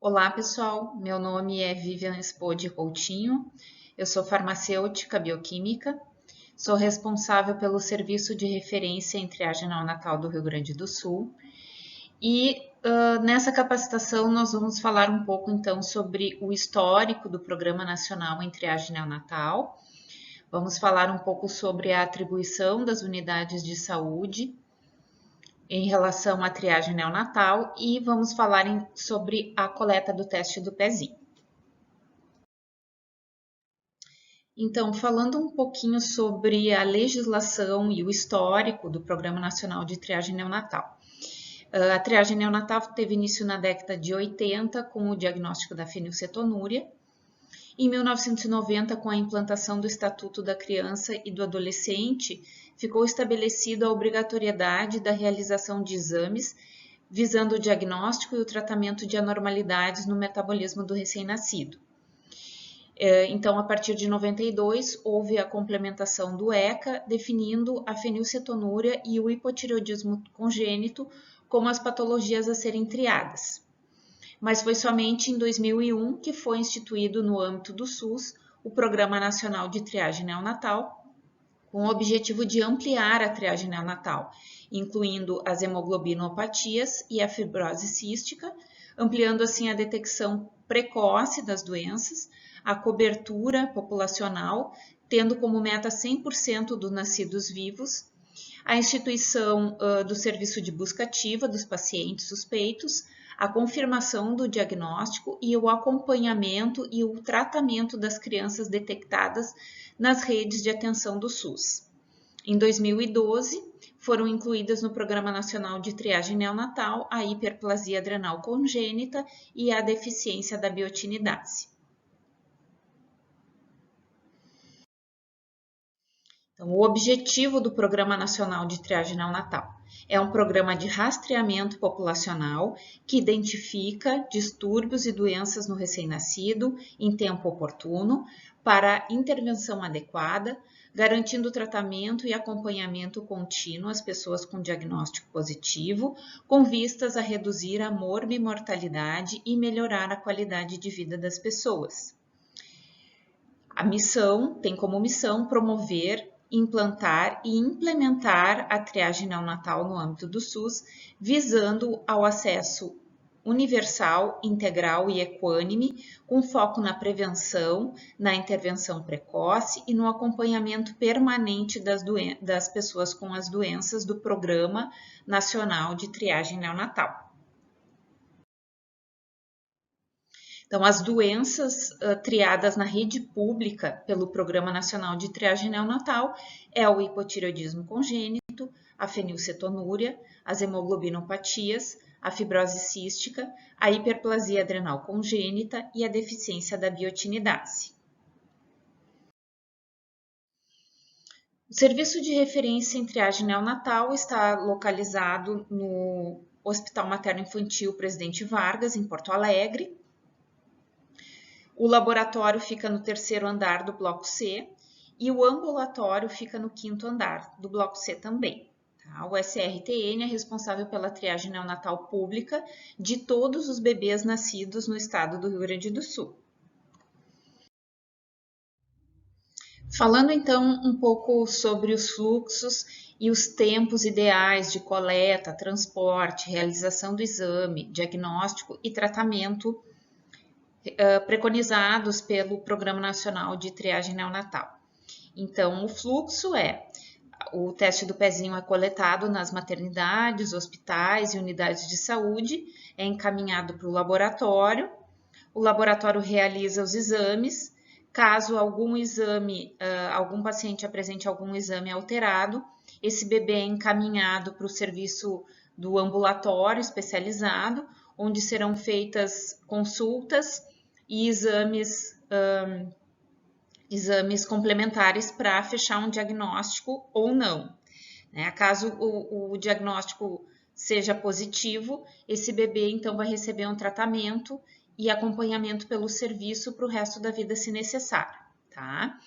Olá, pessoal. Meu nome é Vivian Spode Coutinho. Eu sou farmacêutica bioquímica. Sou responsável pelo serviço de referência em triagem neonatal do Rio Grande do Sul. E nessa capacitação nós vamos falar um pouco então sobre o histórico do Programa Nacional em Triagem Neonatal. Vamos falar um pouco sobre a atribuição das unidades de saúde em relação à triagem neonatal e vamos falar sobre a coleta do teste do pezinho. Então, falando um pouquinho sobre a legislação e o histórico do Programa Nacional de Triagem Neonatal. A triagem neonatal teve início na década de 80 com o diagnóstico da fenilcetonúria. Em 1990, com a implantação do Estatuto da Criança e do Adolescente, ficou estabelecida a obrigatoriedade da realização de exames visando o diagnóstico e o tratamento de anormalidades no metabolismo do recém-nascido. Então, a partir de 92, houve a complementação do ECA, definindo a fenilcetonúria e o hipotireoidismo congênito como as patologias a serem triadas. Mas foi somente em 2001 que foi instituído no âmbito do SUS o Programa Nacional de Triagem Neonatal, com o objetivo de ampliar a triagem neonatal, incluindo as hemoglobinopatias e a fibrose cística, ampliando assim a detecção precoce das doenças, a cobertura populacional, tendo como meta 100% dos nascidos vivos, a instituição do serviço de busca ativa dos pacientes suspeitos, a confirmação do diagnóstico e o acompanhamento e o tratamento das crianças detectadas nas redes de atenção do SUS. Em 2012, foram incluídas no Programa Nacional de Triagem Neonatal a hiperplasia adrenal congênita e a deficiência da biotinidase. Então, o objetivo do Programa Nacional de Triagem Neonatal é um programa de rastreamento populacional que identifica distúrbios e doenças no recém-nascido em tempo oportuno para intervenção adequada, garantindo tratamento e acompanhamento contínuo às pessoas com diagnóstico positivo, com vistas a reduzir a morbimortalidade e melhorar a qualidade de vida das pessoas. A missão tem como missão promover, implantar e implementar a triagem neonatal no âmbito do SUS, visando ao acesso universal, integral e equânime, com foco na prevenção, na intervenção precoce e no acompanhamento permanente das pessoas com as doenças do Programa Nacional de Triagem Neonatal. Então, as doenças triadas na rede pública pelo Programa Nacional de Triagem Neonatal é o hipotireoidismo congênito, a fenilcetonúria, as hemoglobinopatias, a fibrose cística, a hiperplasia adrenal congênita e a deficiência da biotinidase. O serviço de referência em triagem neonatal está localizado no Hospital Materno Infantil Presidente Vargas, em Porto Alegre. O laboratório fica no 3º andar do bloco C e o ambulatório fica no 5º andar do bloco C também. Tá? O SRTN é responsável pela triagem neonatal pública de todos os bebês nascidos no estado do Rio Grande do Sul. Falando então um pouco sobre os fluxos e os tempos ideais de coleta, transporte, realização do exame, diagnóstico e tratamento preconizados pelo Programa Nacional de Triagem Neonatal. Então, o fluxo o teste do pezinho é coletado nas maternidades, hospitais e unidades de saúde, é encaminhado para o laboratório realiza os exames, caso algum paciente apresente algum exame alterado, esse bebê é encaminhado para o serviço do ambulatório especializado, onde serão feitas consultas e exames complementares para fechar um diagnóstico ou não. Caso o diagnóstico seja positivo, esse bebê então vai receber um tratamento e acompanhamento pelo serviço para o resto da vida, se necessário. Tá?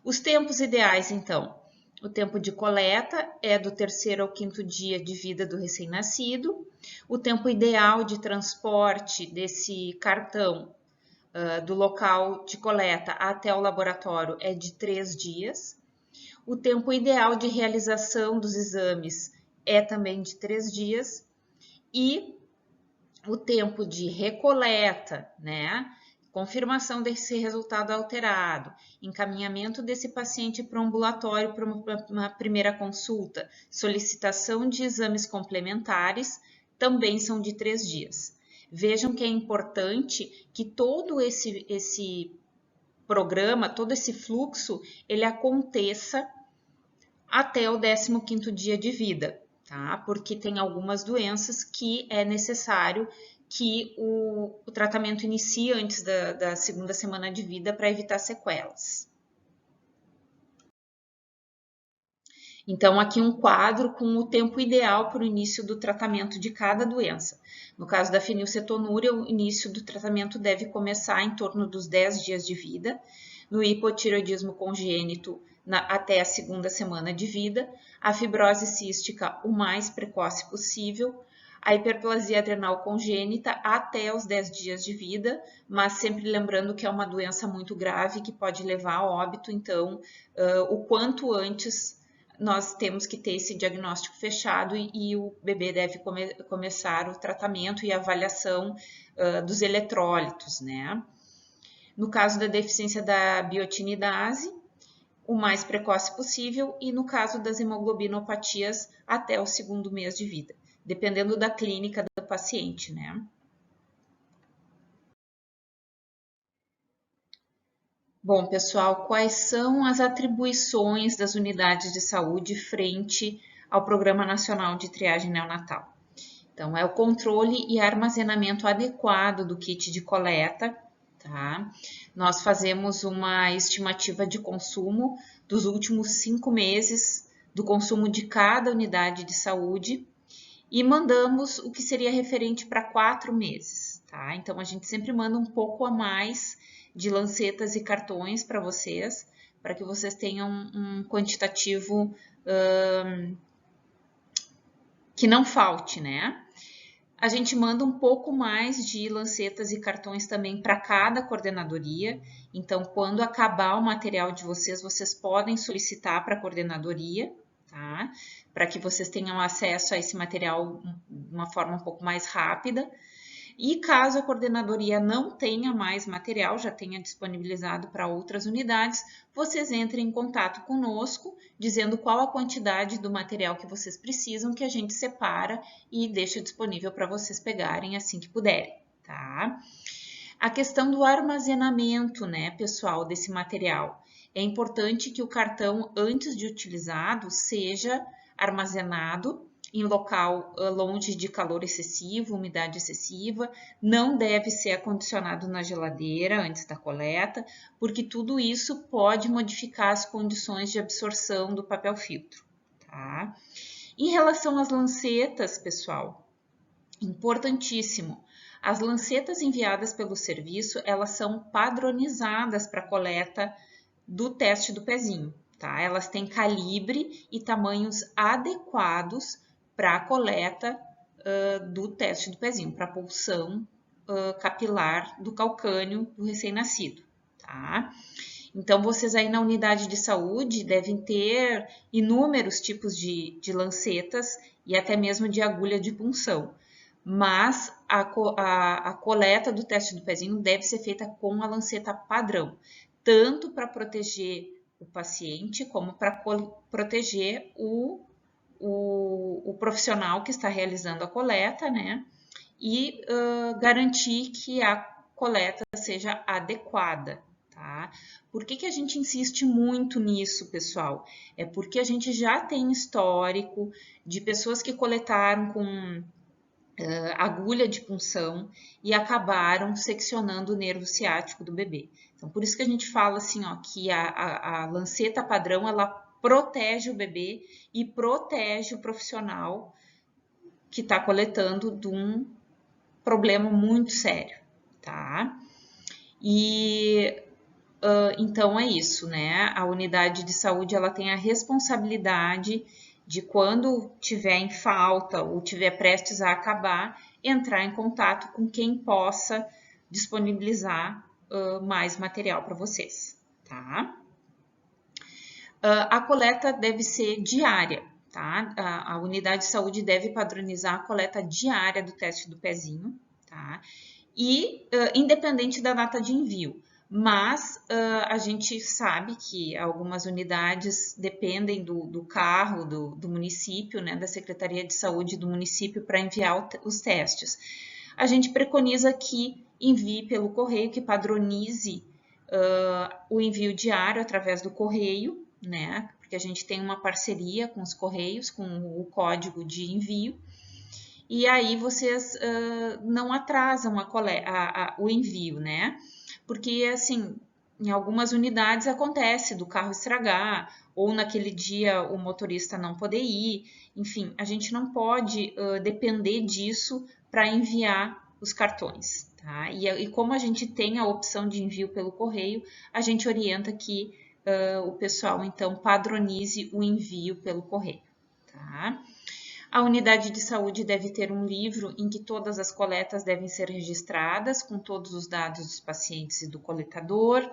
Os tempos ideais, então. O tempo de coleta é do 3º ao 5º dia de vida do recém-nascido. O tempo ideal de transporte desse cartão do local de coleta até o laboratório é de 3 dias. O tempo ideal de realização dos exames é também de 3 dias. E o tempo de recoleta, né? Confirmação desse resultado alterado, encaminhamento desse paciente para o ambulatório para uma primeira consulta, solicitação de exames complementares, também são de 3 dias. Vejam que é importante que todo esse programa, todo esse fluxo, ele aconteça até o 15º dia de vida, tá? Porque tem algumas doenças que é necessário que o tratamento inicie antes da 2ª semana de vida para evitar sequelas. Então, aqui um quadro com o tempo ideal para o início do tratamento de cada doença. No caso da fenilcetonúria, o início do tratamento deve começar em torno dos 10 dias de vida. No hipotireoidismo congênito, até a 2ª semana de vida. A fibrose cística, o mais precoce possível. A hiperplasia adrenal congênita até os 10 dias de vida, mas sempre lembrando que é uma doença muito grave que pode levar a óbito, então o quanto antes nós temos que ter esse diagnóstico fechado e o bebê deve começar o tratamento e a avaliação dos eletrólitos, né? No caso da deficiência da biotinidase, o mais precoce possível, e no caso das hemoglobinopatias, até o 2º mês de vida, dependendo da clínica do paciente, né? Bom, pessoal, quais são as atribuições das unidades de saúde frente ao Programa Nacional de Triagem Neonatal? Então, é o controle e armazenamento adequado do kit de coleta, tá? Nós fazemos uma estimativa de consumo dos últimos 5 meses do consumo de cada unidade de saúde e mandamos o que seria referente para 4 meses, tá? Então, a gente sempre manda um pouco a mais de lancetas e cartões para vocês, para que vocês tenham um quantitativo que não falte, né? A gente manda um pouco mais de lancetas e cartões também para cada coordenadoria. Então, quando acabar o material de vocês, vocês podem solicitar para a coordenadoria, tá? Para que vocês tenham acesso a esse material de uma forma um pouco mais rápida. E caso a coordenadoria não tenha mais material, já tenha disponibilizado para outras unidades, vocês entrem em contato conosco, dizendo qual a quantidade do material que vocês precisam, que a gente separa e deixa disponível para vocês pegarem assim que puderem, tá? A questão do armazenamento, né, pessoal, desse material. É importante que o cartão, antes de utilizado, seja armazenado em local longe de calor excessivo, umidade excessiva, não deve ser acondicionado na geladeira antes da coleta, porque tudo isso pode modificar as condições de absorção do papel filtro, tá? Em relação às lancetas, pessoal, importantíssimo, as lancetas enviadas pelo serviço, elas são padronizadas para coleta do teste do pezinho, tá? Elas têm calibre e tamanhos adequados para a coleta do teste do pezinho, para a pulsão capilar do calcânio do recém-nascido, tá? Então, vocês aí na unidade de saúde devem ter inúmeros tipos de lancetas e até mesmo de agulha de punção, mas a coleta do teste do pezinho deve ser feita com a lanceta padrão, tanto para proteger o paciente como para proteger o profissional que está realizando a coleta, né? E garantir que a coleta seja adequada, tá? Por que a gente insiste muito nisso, pessoal? É porque a gente já tem histórico de pessoas que coletaram com agulha de punção e acabaram seccionando o nervo ciático do bebê. Então, por isso que a gente fala assim, ó, que a lanceta padrão, ela protege o bebê e protege o profissional que está coletando de um problema muito sério, tá? E então é isso, né? A unidade de saúde ela tem a responsabilidade de quando tiver em falta ou tiver prestes a acabar, entrar em contato com quem possa disponibilizar mais material para vocês, tá? A coleta deve ser diária, tá? A unidade de saúde deve padronizar a coleta diária do teste do pezinho, tá? E independente da data de envio. Mas a gente sabe que algumas unidades dependem do carro do município, né, da Secretaria de Saúde do município para enviar os testes. A gente preconiza que envie pelo correio, que padronize o envio diário através do correio, né, porque a gente tem uma parceria com os correios, com o código de envio, e aí vocês não atrasam o envio, né? Porque, assim, em algumas unidades acontece do carro estragar, ou naquele dia o motorista não poder ir, enfim, a gente não pode depender disso para enviar os cartões, tá? E como a gente tem a opção de envio pelo correio, a gente orienta que o pessoal, então, padronize o envio pelo correio, tá? A unidade de saúde deve ter um livro em que todas as coletas devem ser registradas, com todos os dados dos pacientes e do coletador.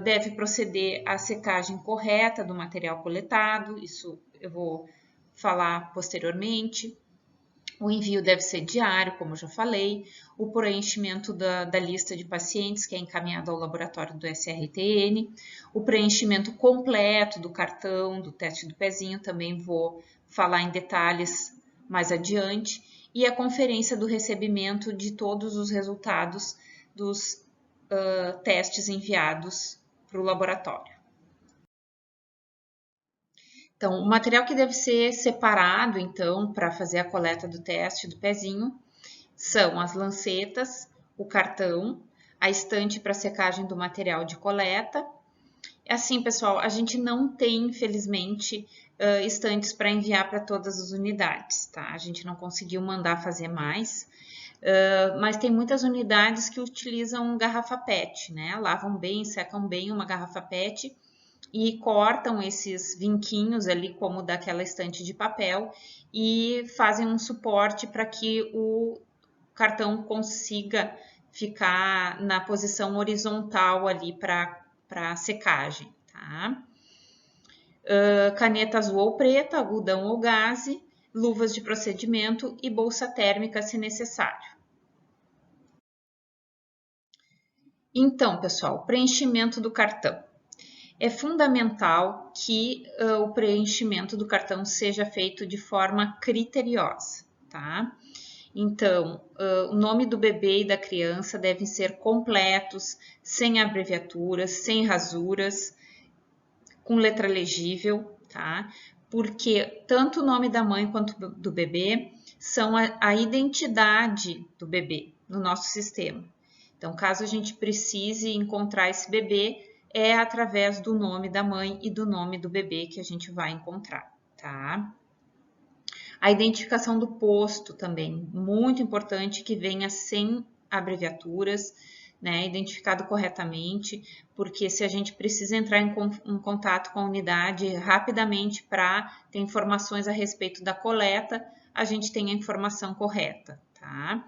Deve proceder à secagem correta do material coletado, isso eu vou falar posteriormente. O envio deve ser diário, como eu já falei. O preenchimento da lista de pacientes, que é encaminhado ao laboratório do SRTN. O preenchimento completo do cartão, do teste do pezinho, também vou falar em detalhes mais adiante. E a conferência do recebimento de todos os resultados dos testes enviados para o laboratório. Então, o material que deve ser separado, então, para fazer a coleta do teste do pezinho, são as lancetas, o cartão, a estante para secagem do material de coleta. Assim, pessoal, a gente não tem, infelizmente, estantes para enviar para todas as unidades, tá? A gente não conseguiu mandar fazer mais, mas tem muitas unidades que utilizam garrafa PET, né? Lavam bem, secam bem uma garrafa PET e cortam esses vinquinhos ali, como daquela estante de papel, e fazem um suporte para que o cartão consiga ficar na posição horizontal ali para secagem, tá? Caneta azul ou preta, algodão ou gaze, luvas de procedimento e bolsa térmica se necessário. Então, pessoal, preenchimento do cartão. É fundamental que o preenchimento do cartão seja feito de forma criteriosa, tá? Então, o nome do bebê e da criança devem ser completos, sem abreviaturas, sem rasuras, com letra legível, tá? Porque tanto o nome da mãe quanto do bebê são a identidade do bebê no nosso sistema. Então, caso a gente precise encontrar esse bebê, é através do nome da mãe e do nome do bebê que a gente vai encontrar, tá? A identificação do posto também, muito importante que venha sem abreviaturas, né, identificado corretamente, porque se a gente precisa entrar em contato com a unidade rapidamente para ter informações a respeito da coleta, a gente tem a informação correta, tá?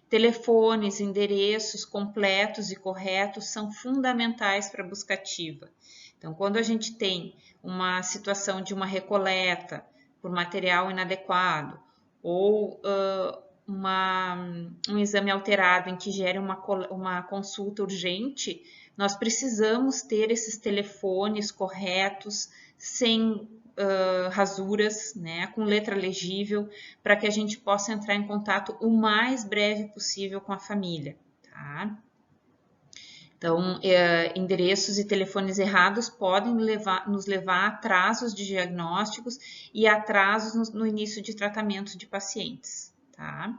Telefones, endereços completos e corretos são fundamentais para a busca ativa. Então, quando a gente tem uma situação de uma recoleta por material inadequado ou um exame alterado em que gere uma consulta urgente, nós precisamos ter esses telefones corretos, sem rasuras, né, com letra legível, para que a gente possa entrar em contato o mais breve possível com a família, tá? Então, endereços e telefones errados podem nos levar a atrasos de diagnósticos e atrasos no início de tratamento de pacientes, tá?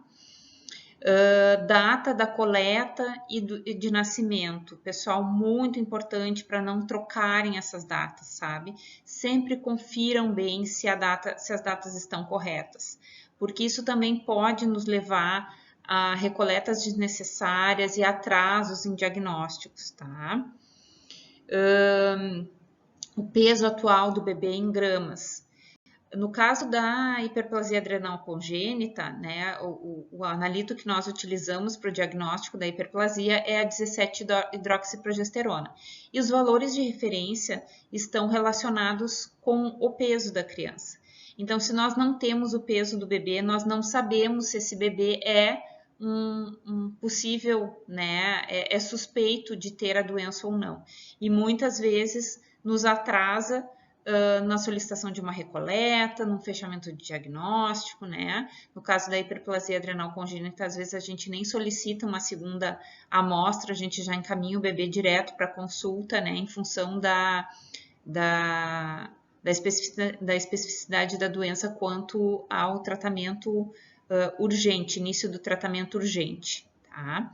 Data da coleta e de nascimento. Pessoal, muito importante para não trocarem essas datas, sabe? Sempre confiram bem se as datas estão corretas, porque isso também pode nos levar a recoletas desnecessárias e atrasos em diagnósticos, tá? o peso atual do bebê em gramas. No caso da hiperplasia adrenal congênita, né, o analito que nós utilizamos para o diagnóstico da hiperplasia é a 17-hidroxiprogesterona. E os valores de referência estão relacionados com o peso da criança. Então, se nós não temos o peso do bebê, nós não sabemos se esse bebê é um possível, né, é suspeito de ter a doença ou não. E muitas vezes nos atrasa na solicitação de uma recoleta, num fechamento de diagnóstico, né? No caso da hiperplasia adrenal congênita, às vezes a gente nem solicita uma segunda amostra, a gente já encaminha o bebê direto para consulta, né? Em função da especificidade da doença quanto ao tratamento urgente, início do tratamento urgente, tá?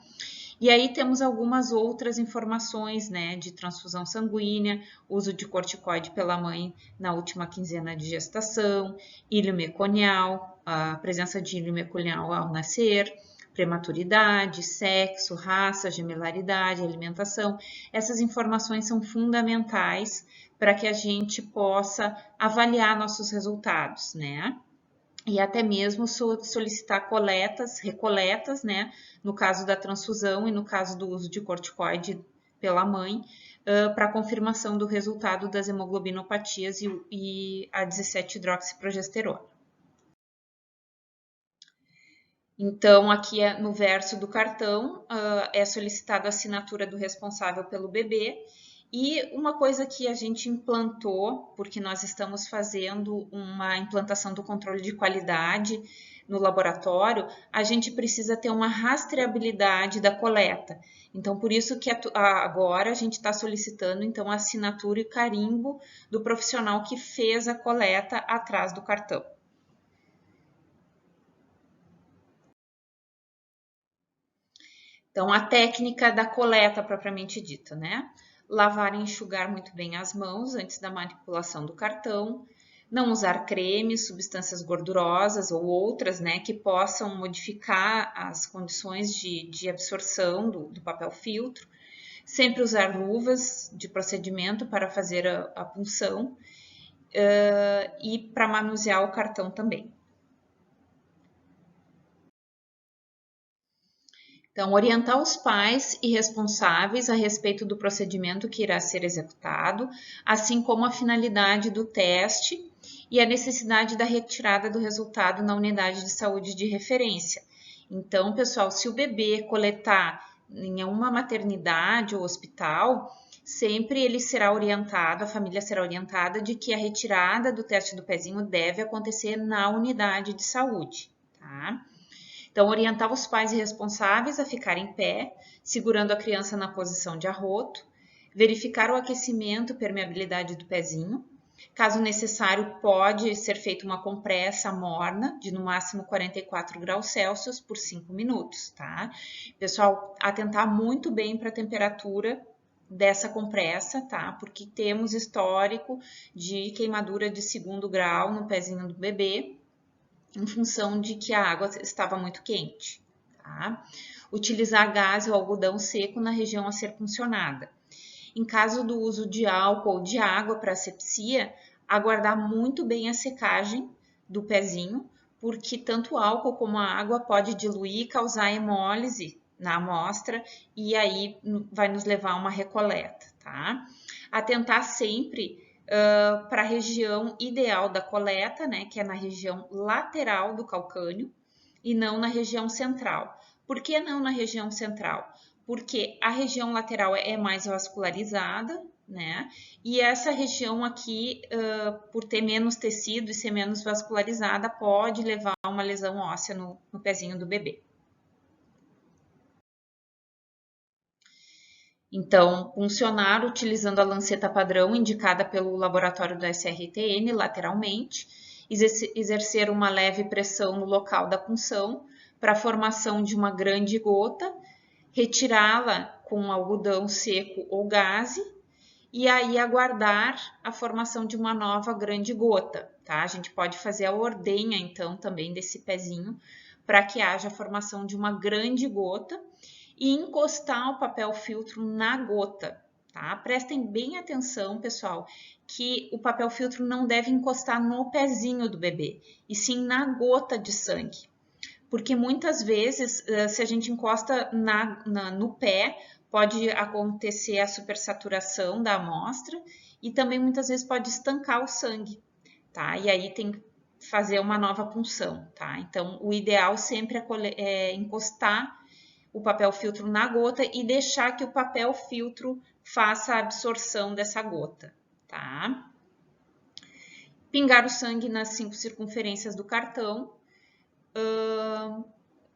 E aí temos algumas outras informações, né, de transfusão sanguínea, uso de corticoide pela mãe na última quinzena de gestação, íleo meconial, a presença de íleo meconial ao nascer, prematuridade, sexo, raça, gemelaridade, alimentação. Essas informações são fundamentais para que a gente possa avaliar nossos resultados, né? E até mesmo solicitar recoletas, né, no caso da transfusão e no caso do uso de corticoide pela mãe, para confirmação do resultado das hemoglobinopatias e a 17-hidroxiprogesterona. Então, aqui no verso do cartão, é solicitada a assinatura do responsável pelo bebê. E uma coisa que a gente implantou, porque nós estamos fazendo uma implantação do controle de qualidade no laboratório, a gente precisa ter uma rastreabilidade da coleta. Então, por isso que agora a gente está solicitando então, a assinatura e carimbo do profissional que fez a coleta atrás do cartão. Então, a técnica da coleta propriamente dita, né? Lavar e enxugar muito bem as mãos antes da manipulação do cartão, não usar cremes, substâncias gordurosas ou outras, né, que possam modificar as condições de absorção do papel filtro, sempre usar luvas de procedimento para fazer a punção e para manusear o cartão também. Então, orientar os pais e responsáveis a respeito do procedimento que irá ser executado, assim como a finalidade do teste e a necessidade da retirada do resultado na unidade de saúde de referência. Então, pessoal, se o bebê coletar em uma maternidade ou hospital, sempre ele será orientado, a família será orientada de que a retirada do teste do pezinho deve acontecer na unidade de saúde, tá? Então, orientar os pais e responsáveis a ficar em pé, segurando a criança na posição de arroto, verificar o aquecimento e permeabilidade do pezinho. Caso necessário, pode ser feita uma compressa morna de no máximo 44 graus Celsius por 5 minutos, tá? Pessoal, atentar muito bem para a temperatura dessa compressa, tá? Porque temos histórico de queimadura de 2º grau no pezinho do bebê, em função de que a água estava muito quente, tá? Utilizar gás ou algodão seco na região a ser puncionada. Em caso do uso de álcool ou de água para asepsia, aguardar muito bem a secagem do pezinho, porque tanto o álcool como a água pode diluir e causar hemólise na amostra e aí vai nos levar a uma recoleta, tá? Atentar sempre para a região ideal da coleta, né, que é na região lateral do calcânio e não na região central. Por que não na região central? Porque a região lateral é mais vascularizada, né? E essa região aqui, por ter menos tecido e ser menos vascularizada, pode levar a uma lesão óssea no pezinho do bebê. Então, puncionar utilizando a lanceta padrão indicada pelo laboratório do SRTN lateralmente, exercer uma leve pressão no local da punção para a formação de uma grande gota, retirá-la com algodão seco ou gaze e aí aguardar a formação de uma nova grande gota, tá? A gente pode fazer a ordenha então também desse pezinho para que haja a formação de uma grande gota e encostar o papel filtro na gota, tá? Prestem bem atenção, pessoal, que o papel filtro não deve encostar no pezinho do bebê, e sim na gota de sangue. Porque muitas vezes, se a gente encosta no pé, pode acontecer a supersaturação da amostra e também muitas vezes pode estancar o sangue, tá? E aí tem que fazer uma nova punção, tá? Então, o ideal sempre é encostar o papel filtro na gota e deixar que o papel filtro faça a absorção dessa gota, tá? Pingar o sangue nas 5 circunferências do cartão.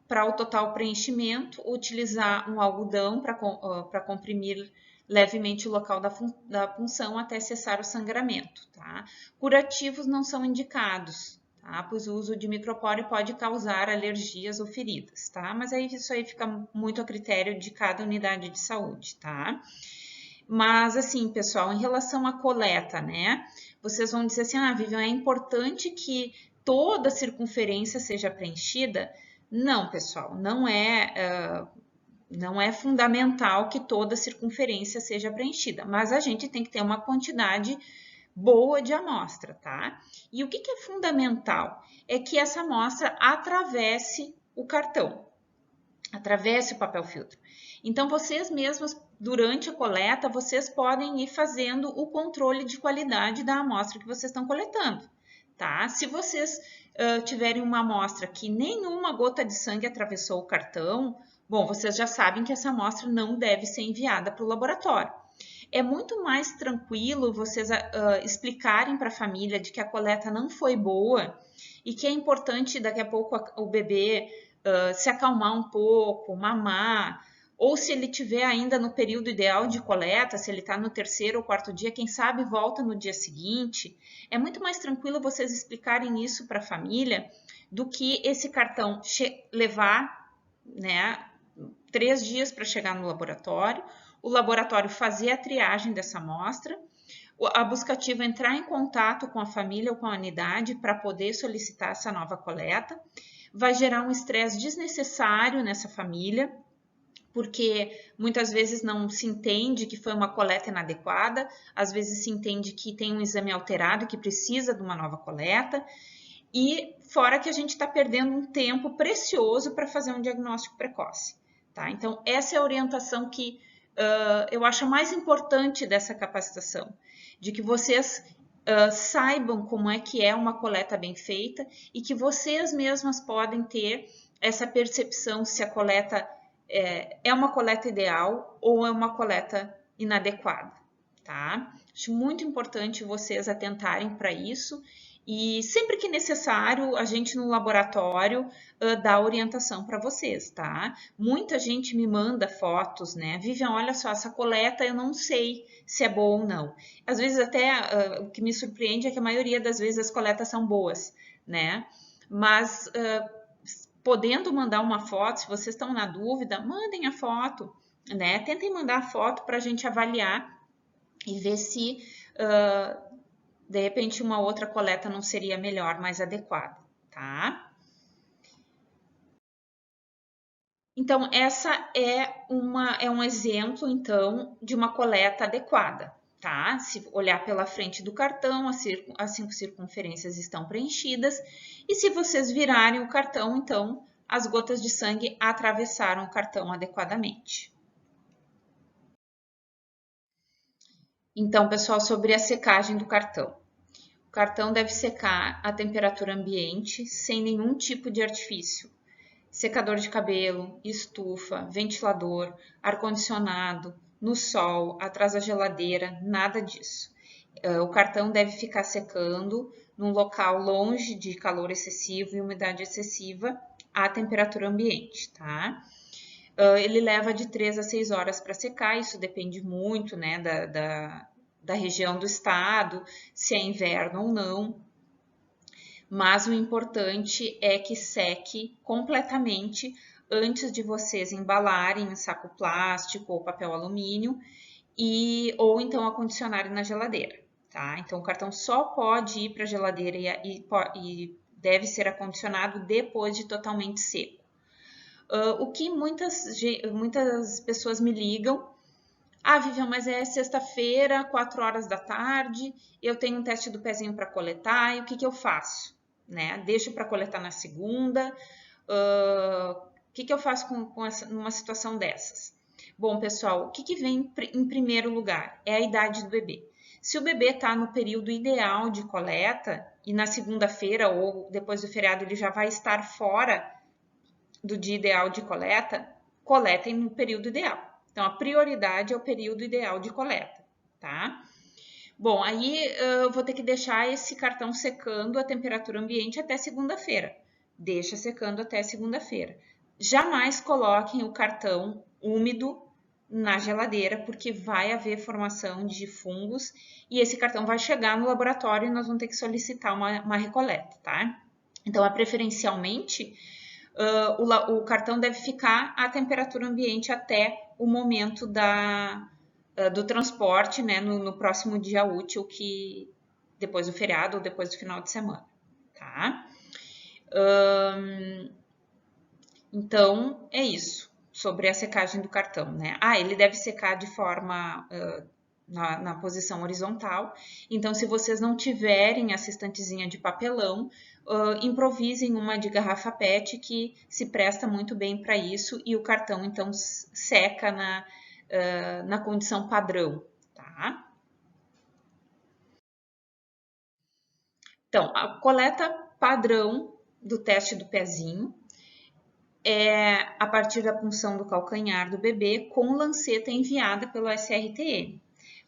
Para o total preenchimento, utilizar um algodão para comprimir levemente o local da punção até cessar o sangramento, tá? Curativos não são indicados, tá? Pois o uso de micropore pode causar alergias ou feridas, tá? Mas aí isso aí fica muito a critério de cada unidade de saúde, tá? Mas assim, pessoal, em relação à coleta, né? Vocês vão dizer assim, Vivian, é importante que toda a circunferência seja preenchida? Não, pessoal, não é fundamental que toda a circunferência seja preenchida, mas a gente tem que ter uma quantidade boa de amostra, tá? E o que é fundamental? É que essa amostra atravesse o cartão, atravesse o papel filtro. Então, vocês mesmos, durante a coleta, vocês podem ir fazendo o controle de qualidade da amostra que vocês estão coletando, tá? Se vocês tiverem uma amostra que nenhuma gota de sangue atravessou o cartão, bom, vocês já sabem que essa amostra não deve ser enviada para o laboratório. É muito mais tranquilo vocês explicarem para a família de que a coleta não foi boa e que é importante daqui a pouco o bebê se acalmar um pouco, mamar, ou se ele estiver ainda no período ideal de coleta, se ele está no 3º ou 4º dia, quem sabe volta no dia seguinte. É muito mais tranquilo vocês explicarem isso para a família do que esse cartão levar, né, 3 dias para chegar no laboratório, o laboratório fazer a triagem dessa amostra, a buscativa entrar em contato com a família ou com a unidade para poder solicitar essa nova coleta, vai gerar um estresse desnecessário nessa família, porque muitas vezes não se entende que foi uma coleta inadequada, às vezes se entende que tem um exame alterado que precisa de uma nova coleta, e fora que a gente está perdendo um tempo precioso para fazer um diagnóstico precoce, tá? Então, essa é a orientação que eu acho mais importante dessa capacitação, de que vocês saibam como é que é uma coleta bem feita e que vocês mesmas podem ter essa percepção se a coleta é uma coleta ideal ou é uma coleta inadequada, tá? Acho muito importante vocês atentarem para isso e sempre que necessário, a gente no laboratório dá orientação para vocês, tá? Muita gente me manda fotos, né? Vivian, olha só, essa coleta eu não sei se é boa ou não. Às vezes até o que me surpreende é que a maioria das vezes as coletas são boas, né? Mas podendo mandar uma foto, se vocês estão na dúvida, mandem a foto, né? Tentem mandar a foto para a gente avaliar e ver se de repente uma outra coleta não seria melhor, mais adequada, tá? Então, essa é um exemplo, então, de uma coleta adequada, tá? Se olhar pela frente do cartão, as 5 circunferências estão preenchidas, e se vocês virarem o cartão, então, as gotas de sangue atravessaram o cartão adequadamente. Então, pessoal, sobre a secagem do cartão. O cartão deve secar a temperatura ambiente, sem nenhum tipo de artifício. Secador de cabelo, estufa, ventilador, ar-condicionado, no sol, atrás da geladeira, nada disso. O cartão deve ficar secando num local longe de calor excessivo e umidade excessiva à temperatura ambiente, tá? Ele leva de 3 a 6 horas para secar, isso depende muito, né, da região do estado, se é inverno ou não. Mas o importante é que seque completamente antes de vocês embalarem em saco plástico ou papel alumínio ou então acondicionarem na geladeira, tá? Então o cartão só pode ir para a geladeira e deve ser acondicionado depois de totalmente seco. O que muitas pessoas me ligam Ah, Vivian, mas é sexta-feira, 4 horas da tarde, eu tenho um teste do pezinho para coletar, e o que que eu faço? Né? Deixo para coletar na segunda? O que que eu faço numa situação dessas? Bom, pessoal, o que que vem em primeiro lugar? É a idade do bebê. Se o bebê está no período ideal de coleta, e na segunda-feira ou depois do feriado ele já vai estar fora do dia ideal de coleta, coletem no período ideal. Então, a prioridade é o período ideal de coleta, tá? Bom, aí eu vou ter que deixar esse cartão secando a temperatura ambiente até segunda-feira. Deixa secando até segunda-feira. Jamais coloquem o cartão úmido na geladeira, porque vai haver formação de fungos e esse cartão vai chegar no laboratório e nós vamos ter que solicitar uma recoleta, tá? Então, preferencialmente, o cartão deve ficar à temperatura ambiente até o momento do transporte, né, no próximo dia útil, que depois do feriado ou depois do final de semana, tá? Então, é isso sobre a secagem do cartão, né? Ah, ele deve secar de forma na posição horizontal. Então, se vocês não tiverem essa estantezinha de papelão, improvisem uma de garrafa PET que se presta muito bem para isso e o cartão, então, seca na condição padrão, tá? Então, a coleta padrão do teste do pezinho é a partir da punção do calcanhar do bebê com lanceta enviada pelo SRTM.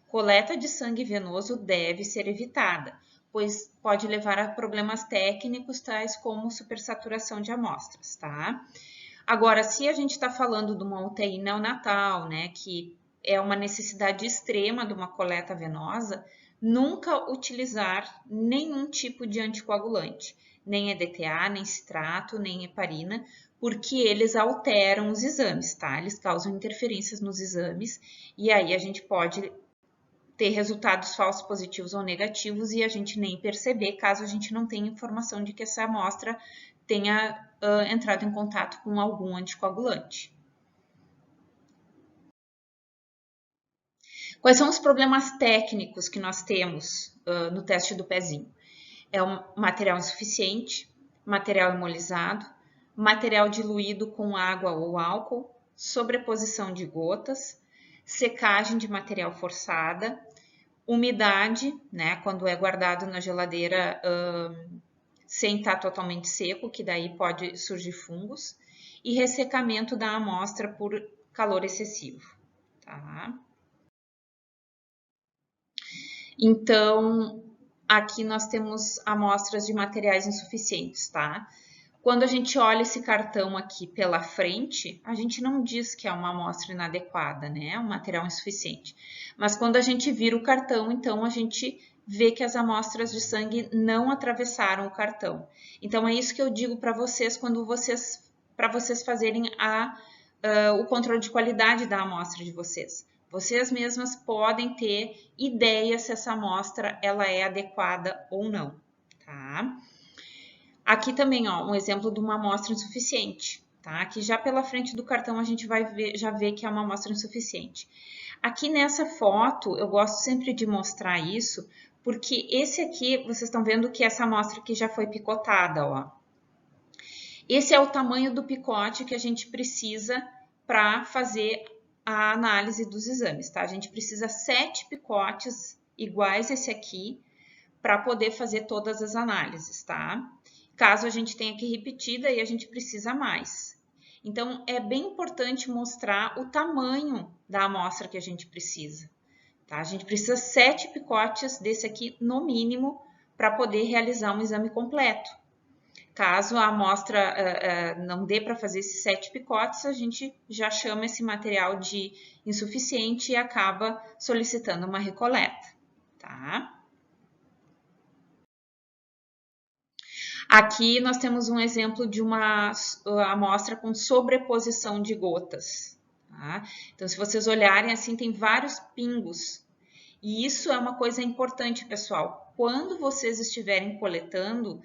Coleta de sangue venoso deve ser evitada, pois pode levar a problemas técnicos tais como supersaturação de amostras, tá? Agora, se a gente está falando de uma UTI neonatal, né, que é uma necessidade extrema de uma coleta venosa, nunca utilizar nenhum tipo de anticoagulante, nem EDTA, nem citrato, nem heparina, porque eles alteram os exames, tá? Eles causam interferências nos exames e aí a gente pode ter resultados falsos positivos ou negativos e a gente nem perceber caso a gente não tenha informação de que essa amostra tenha entrado em contato com algum anticoagulante. Quais são os problemas técnicos que nós temos no teste do pezinho? É um material insuficiente, material hemolizado, material diluído com água ou álcool, sobreposição de gotas, secagem de material forçada, umidade, né, quando é guardado na geladeira sem estar totalmente seco, que daí pode surgir fungos, e ressecamento da amostra por calor excessivo, tá? Então, aqui nós temos amostras de materiais insuficientes, tá? Quando a gente olha esse cartão aqui pela frente, a gente não diz que é uma amostra inadequada, né? É um material insuficiente. Mas quando a gente vira o cartão, então a gente vê que as amostras de sangue não atravessaram o cartão. Então é isso que eu digo para vocês quando para vocês fazerem o controle de qualidade da amostra de vocês. Vocês mesmas podem ter ideia se essa amostra ela é adequada ou não, tá? Aqui também, ó, um exemplo de uma amostra insuficiente, tá? Aqui já pela frente do cartão a gente vai ver, já vê que é uma amostra insuficiente. Aqui nessa foto, eu gosto sempre de mostrar isso, porque esse aqui, vocês estão vendo que essa amostra aqui já foi picotada, ó. Esse é o tamanho do picote que a gente precisa para fazer a análise dos exames, tá? A gente precisa 7 picotes iguais esse aqui para poder fazer todas as análises, tá? Caso a gente tenha que repetir, daí a gente precisa mais. Então, é bem importante mostrar o tamanho da amostra que a gente precisa, tá? A gente precisa 7 picotes desse aqui, no mínimo, para poder realizar um exame completo. Caso a amostra não dê para fazer esses 7 picotes, a gente já chama esse material de insuficiente e acaba solicitando uma recoleta, tá? Aqui nós temos um exemplo de uma amostra com sobreposição de gotas, tá? Então, se vocês olharem assim, tem vários pingos. E isso é uma coisa importante, pessoal. Quando vocês estiverem coletando,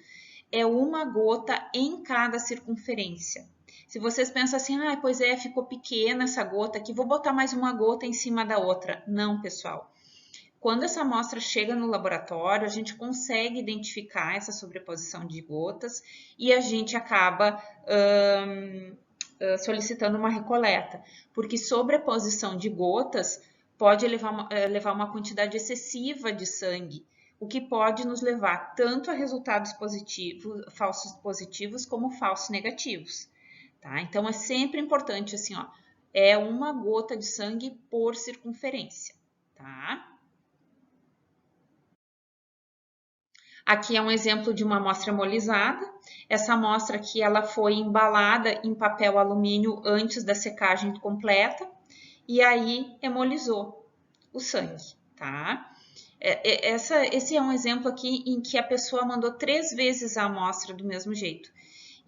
é uma gota em cada circunferência. Se vocês pensam assim, ah, pois é, ficou pequena essa gota aqui, vou botar mais uma gota em cima da outra. Não, pessoal. Quando essa amostra chega no laboratório, a gente consegue identificar essa sobreposição de gotas e a gente acaba solicitando uma recoleta, porque sobreposição de gotas pode levar uma quantidade excessiva de sangue, o que pode nos levar tanto a resultados positivos, falsos positivos, como falsos negativos. Tá? Então, é sempre importante, assim, ó, é uma gota de sangue por circunferência, tá? Aqui é um exemplo de uma amostra hemolizada. Essa amostra aqui ela foi embalada em papel alumínio antes da secagem completa e aí hemolizou o sangue, tá? Esse é um exemplo aqui em que a pessoa mandou 3 vezes a amostra do mesmo jeito.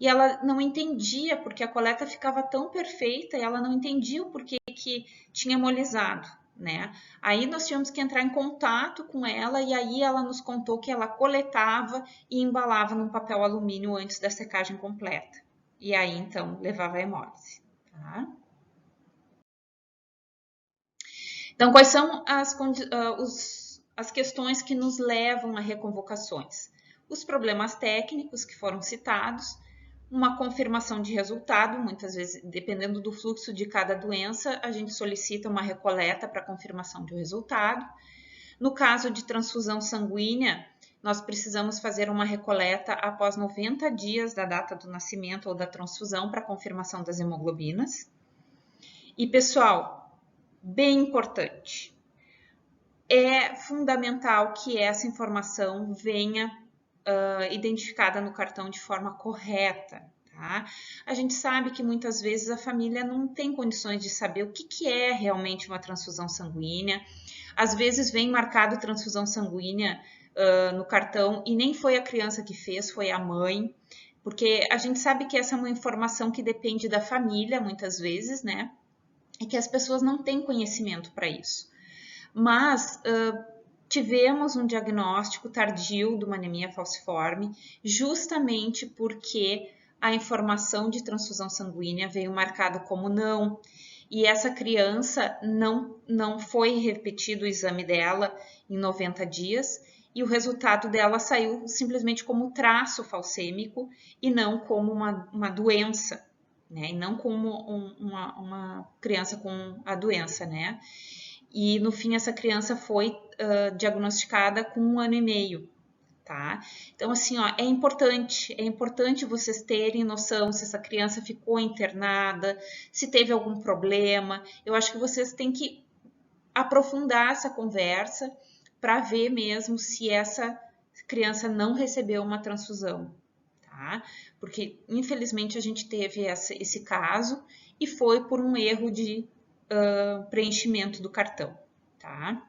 E ela não entendia porque a coleta ficava tão perfeita e ela não entendia o porquê que tinha hemolizado, né? Aí nós tínhamos que entrar em contato com ela e aí ela nos contou que ela coletava e embalava num papel alumínio antes da secagem completa. E aí então levava a hemólise, tá? Então, quais são as questões que nos levam a reconvocações? Os problemas técnicos que foram citados, uma confirmação de resultado, muitas vezes, dependendo do fluxo de cada doença, a gente solicita uma recoleta para confirmação de resultado. No caso de transfusão sanguínea, nós precisamos fazer uma recoleta após 90 dias da data do nascimento ou da transfusão para confirmação das hemoglobinas. E, pessoal, bem importante, é fundamental que essa informação venha identificada no cartão de forma correta. Tá? A gente sabe que muitas vezes a família não tem condições de saber o que é realmente uma transfusão sanguínea. Às vezes vem marcado transfusão sanguínea no cartão e nem foi a criança que fez, foi a mãe. Porque a gente sabe que essa é uma informação que depende da família, muitas vezes, né? E que as pessoas não têm conhecimento para isso. Mas tivemos um diagnóstico tardio de uma anemia falciforme, justamente porque a informação de transfusão sanguínea veio marcada como não, e essa criança não foi repetido o exame dela em 90 dias, e o resultado dela saiu simplesmente como traço falcêmico e não como uma doença, né? E não como uma criança com a doença, né? E no fim essa criança foi diagnosticada com 1 ano e meio, tá? Então assim, ó, é importante vocês terem noção se essa criança ficou internada, se teve algum problema. Eu acho que vocês têm que aprofundar essa conversa para ver mesmo se essa criança não recebeu uma transfusão, tá? Porque infelizmente a gente teve esse caso e foi por um erro de preenchimento do cartão, tá?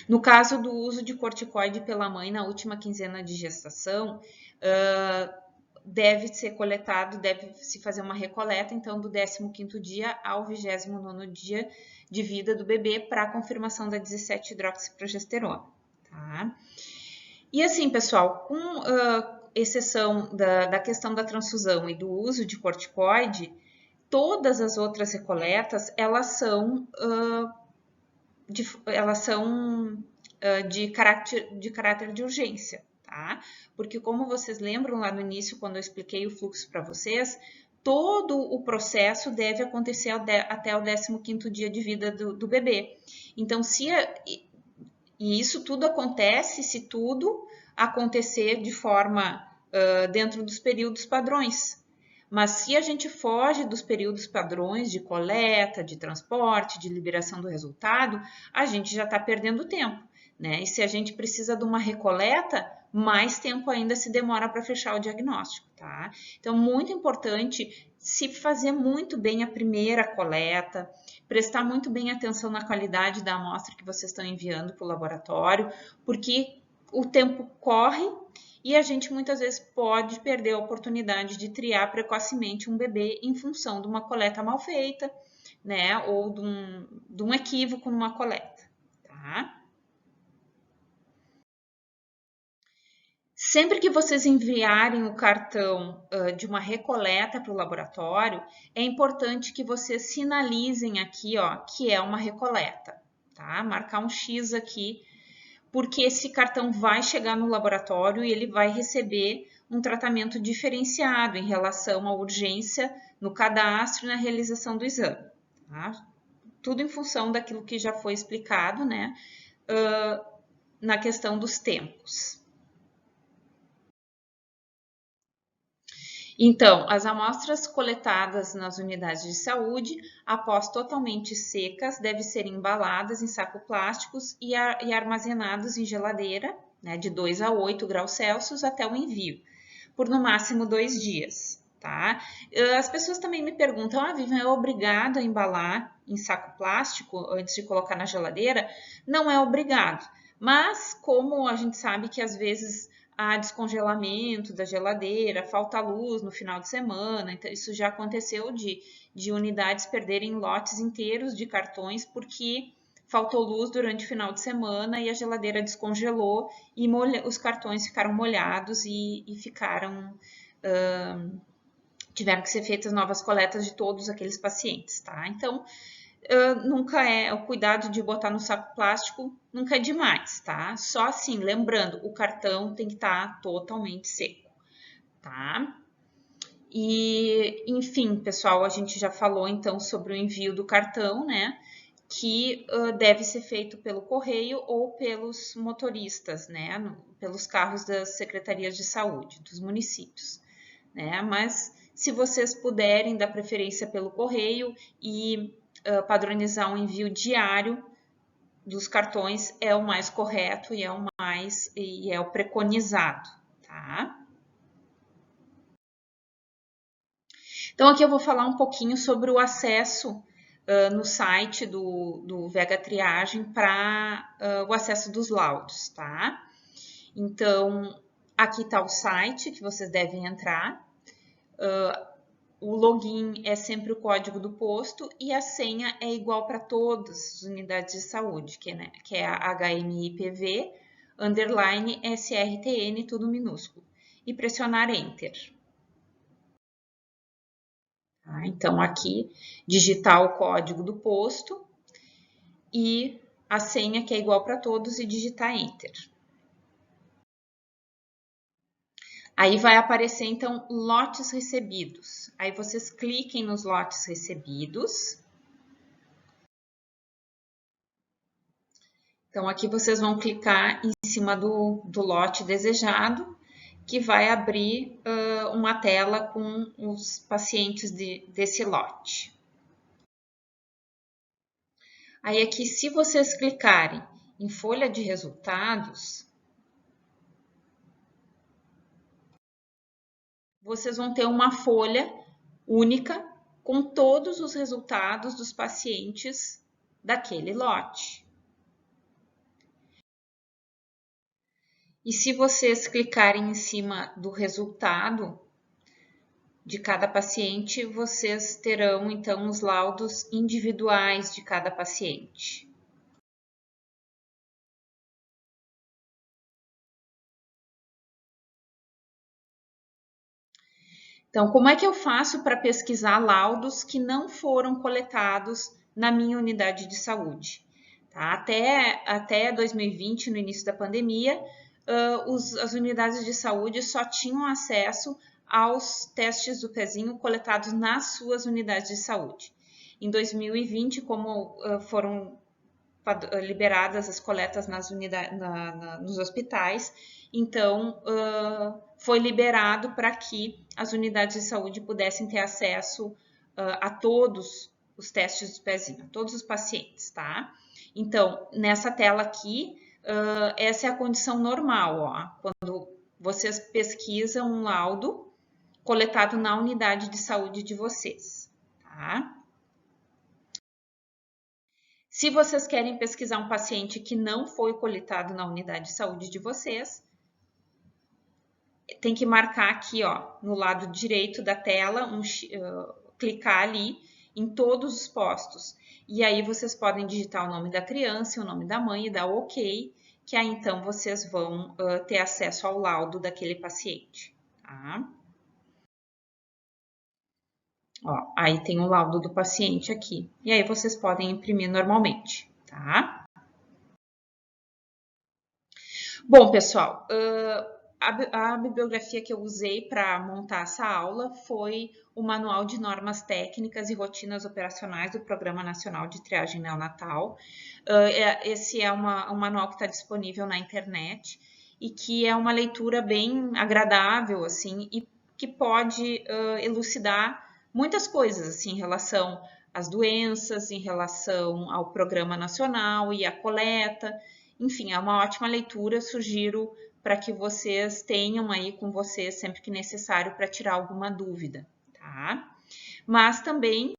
No caso do uso de corticoide pela mãe na última quinzena de gestação, deve ser coletado, deve-se fazer uma recoleta, então, do 15º dia ao 29º dia de vida do bebê para a confirmação da 17-hidroxiprogesterona, tá? E assim, pessoal, com exceção da questão da transfusão e do uso de corticoide, todas as outras recoletas, elas são de caráter de urgência, tá? Porque como vocês lembram lá no início, quando eu expliquei o fluxo para vocês, todo o processo deve acontecer até o 15º dia de vida do bebê. Então, e isso tudo acontece se tudo acontecer de forma dentro dos períodos padrões. Mas se a gente foge dos períodos padrões de coleta, de transporte, de liberação do resultado, a gente já está perdendo tempo, né? E se a gente precisa de uma recoleta, mais tempo ainda se demora para fechar o diagnóstico, tá? Então, muito importante se fazer muito bem a primeira coleta, prestar muito bem atenção na qualidade da amostra que vocês estão enviando para o laboratório, porque o tempo corre e a gente muitas vezes pode perder a oportunidade de triar precocemente um bebê em função de uma coleta mal feita, né? Ou de um equívoco numa coleta, tá? Sempre que vocês enviarem o cartão de uma recoleta para o laboratório, é importante que vocês sinalizem aqui, ó, que é uma recoleta, tá? Marcar um X aqui, porque esse cartão vai chegar no laboratório e ele vai receber um tratamento diferenciado em relação à urgência no cadastro e na realização do exame, tá? Tudo em função daquilo que já foi explicado, né, na questão dos tempos. Então, as amostras coletadas nas unidades de saúde, após totalmente secas, devem ser embaladas em sacos plásticos e armazenados em geladeira, né, de 2 a 8 graus Celsius até o envio, por no máximo 2 dias. Tá? As pessoas também me perguntam, Vivian, é obrigado a embalar em saco plástico antes de colocar na geladeira? Não é obrigado, mas como a gente sabe que às vezes há descongelamento da geladeira, falta luz no final de semana, então isso já aconteceu de unidades perderem lotes inteiros de cartões porque faltou luz durante o final de semana e a geladeira descongelou e os cartões ficaram molhados e ficaram... tiveram que ser feitas novas coletas de todos aqueles pacientes, tá? Então, nunca o cuidado de botar no saco plástico nunca é demais, tá? Só assim, lembrando, o cartão tem que estar totalmente seco, tá? E, enfim, pessoal, a gente já falou então sobre o envio do cartão, né? Que deve ser feito pelo correio ou pelos motoristas, né? Pelos carros das secretarias de saúde dos municípios, né? Mas se vocês puderem dar preferência pelo correio e padronizar um envio diário dos cartões, é o mais correto e é o preconizado, tá? Então aqui eu vou falar um pouquinho sobre o acesso no site do VH Triagem para o acesso dos laudos, tá? Então aqui está o site que vocês devem entrar. O login é sempre o código do posto e a senha é igual para todas as unidades de saúde, que é a HMIPV, _ SRTN, tudo minúsculo. E pressionar Enter. Tá? Então, aqui, digitar o código do posto e a senha, que é igual para todos, e digitar Enter. Aí vai aparecer, então, lotes recebidos. Aí vocês cliquem nos lotes recebidos. Então, aqui vocês vão clicar em cima do lote desejado, que vai abrir uma tela com os pacientes desse lote. Aí aqui, se vocês clicarem em folha de resultados, vocês vão ter uma folha única com todos os resultados dos pacientes daquele lote. E se vocês clicarem em cima do resultado de cada paciente, vocês terão então os laudos individuais de cada paciente. Então, como é que eu faço para pesquisar laudos que não foram coletados na minha unidade de saúde? Tá? Até 2020, no início da pandemia, as unidades de saúde só tinham acesso aos testes do pezinho coletados nas suas unidades de saúde. Em 2020, como foram liberadas as coletas nos hospitais, então foi liberado para que as unidades de saúde pudessem ter acesso a todos os testes do pezinho, a todos os pacientes, tá? Então, nessa tela aqui, essa é a condição normal, ó, quando vocês pesquisam um laudo coletado na unidade de saúde de vocês, tá? Se vocês querem pesquisar um paciente que não foi coletado na unidade de saúde de vocês, tem que marcar aqui, ó, no lado direito da tela, clicar ali em todos os postos. E aí vocês podem digitar o nome da criança, o nome da mãe e dar OK, que aí então vocês vão ter acesso ao laudo daquele paciente, tá? Ó, aí tem o laudo do paciente aqui, e aí vocês podem imprimir normalmente, tá? Bom, pessoal, a bibliografia que eu usei para montar essa aula foi o Manual de Normas Técnicas e Rotinas Operacionais do Programa Nacional de Triagem Neonatal. Esse é um manual que está disponível na internet e que é uma leitura bem agradável, assim, e que pode elucidar muitas coisas, assim, em relação às doenças, em relação ao Programa Nacional e à coleta. Enfim, é uma ótima leitura, sugiro para que vocês tenham aí com vocês sempre que necessário para tirar alguma dúvida, tá? Mas também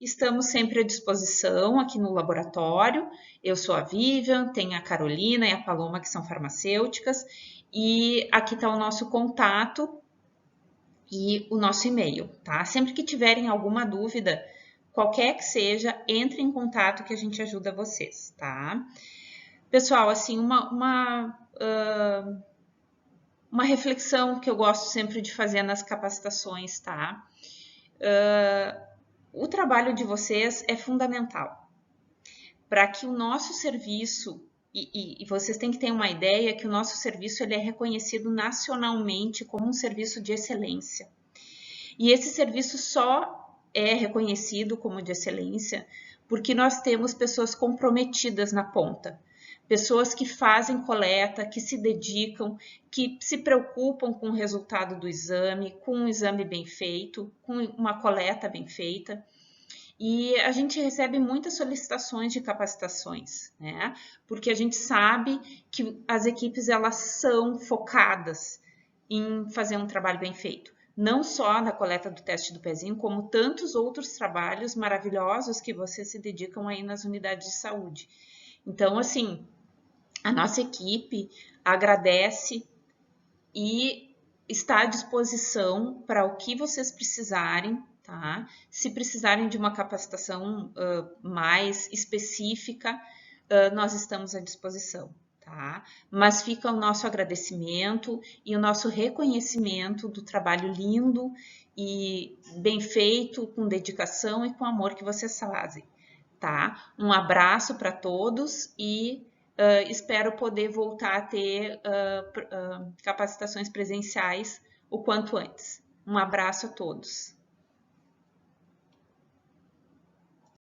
estamos sempre à disposição aqui no laboratório. Eu sou a Vivian, tem a Carolina e a Paloma, que são farmacêuticas, e aqui está o nosso contato e o nosso e-mail, tá? Sempre que tiverem alguma dúvida, qualquer que seja, entre em contato que a gente ajuda vocês, tá? Pessoal, assim, uma reflexão que eu gosto sempre de fazer nas capacitações, tá? O trabalho de vocês é fundamental para que o nosso serviço, e vocês têm que ter uma ideia que o nosso serviço ele é reconhecido nacionalmente como um serviço de excelência. E esse serviço só é reconhecido como de excelência porque nós temos pessoas comprometidas na ponta. Pessoas que fazem coleta, que se dedicam, que se preocupam com o resultado do exame, com um exame bem feito, com uma coleta bem feita. E a gente recebe muitas solicitações de capacitações, né? Porque a gente sabe que as equipes elas são focadas em fazer um trabalho bem feito. Não só na coleta do teste do pezinho, como tantos outros trabalhos maravilhosos que vocês se dedicam aí nas unidades de saúde. Então, assim, a nossa equipe agradece e está à disposição para o que vocês precisarem, tá? Se precisarem de uma capacitação mais específica, nós estamos à disposição, tá? Mas fica o nosso agradecimento e o nosso reconhecimento do trabalho lindo e bem feito, com dedicação e com amor que vocês fazem, tá? Um abraço para todos e espero poder voltar a ter capacitações presenciais o quanto antes. Um abraço a todos.